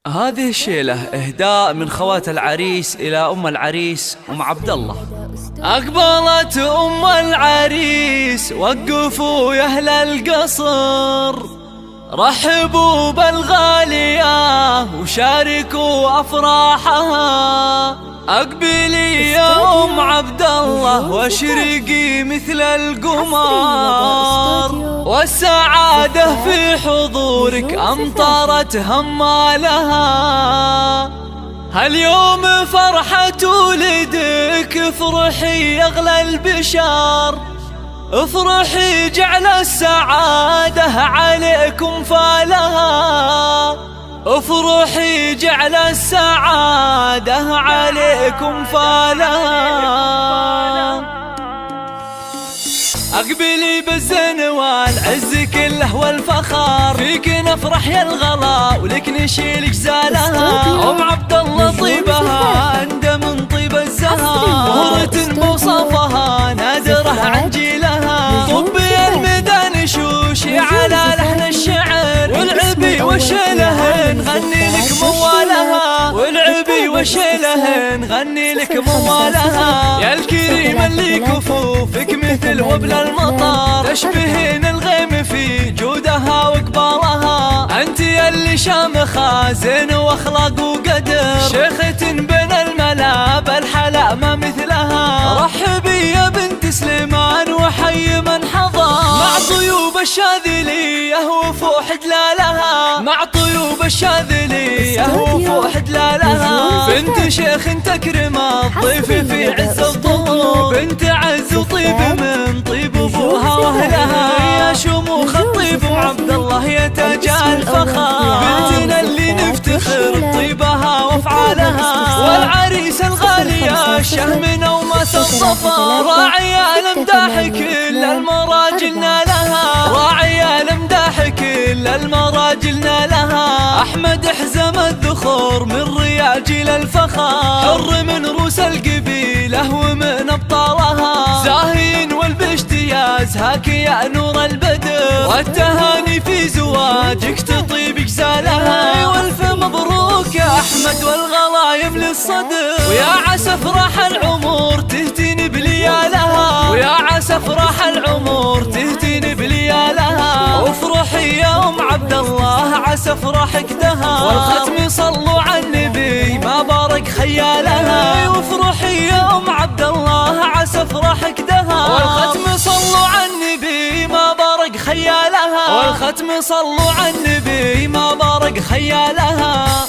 هذه الشيلة إهداء من خوات العريس إلى أم العريس أم عبد الله. أقبلت أم العريس وقفوا يا أهل القصر، رحبوا بالغالية وشاركوا أفراحها. أقبلي يا أم عبد الله واشرقي مثل القمر، والسعادة في حضورك أمطرت همالها. هاليوم فرحة ولدك، افرحي يا أغلى البشر، افرحي جعل السعادة عليكم فالها، افرحي جعل السعادة عليكم فالها. أقبلي بالزين والعز كله والفخر، فيك نفرح يا الغلا ولك نشيل جزالها. أم عبد الله طيبها عند من طيب الزهر، مهرة بوصفها نادرة عن جيلها. طبي الميدان شوشي على لحن الشعر، والعبي وشيله نغني لك موالها، والعبي وشيله نغني لك موالها. يا الكريم اللي كفوفك مثل وبل المطر، تشبهين الغيم في جودها وقبالها. انت اللي شامخة زين واخلاق وقدر، شيخة بين الملا بالحلا ما مثلها. رحبي يا بنت سليمان وحي من حضر، مع طيوب الشاذلية وفوح دلالها، مع طيوب الشاذلية وفوح دلالها. بنت شيخ تكرم الضيف في عز الظهور، بنت عز وطيب من طيب ابوها واهلها. يا شموخ الطيب وعبد الله يا تاج الفخر، بنتنا اللي نفتخر طيبها وافعالها. والعريس الغالية الشهم ومس الظفر، راعي الامداح كل المراجل نالها، راعي الامداح كل المراجل نالها. احمد حزم الذخور من رياجيل الفخر، حر من روس القبيله ومن ابطالها. زاهين والباشتياز هاك يا نور البدر، والتهاني في زواجك تطيب جزالها. والف مبروك يا احمد والغلايم للصدر، ويا عسى افراح العمر تهتين بليالها، ويا عسى افراح العمر تهتين بليالها. وافرحي يا ام عبد الله عسى افراحك دها، والختم صلوا على النبي ما بارك خيالها. وافرحي يا ام عبد الله عسى افراحك دها، والختم صلوا على النبي ما بارك خيالها، والختم صلوا على النبي ما بارك خيالها.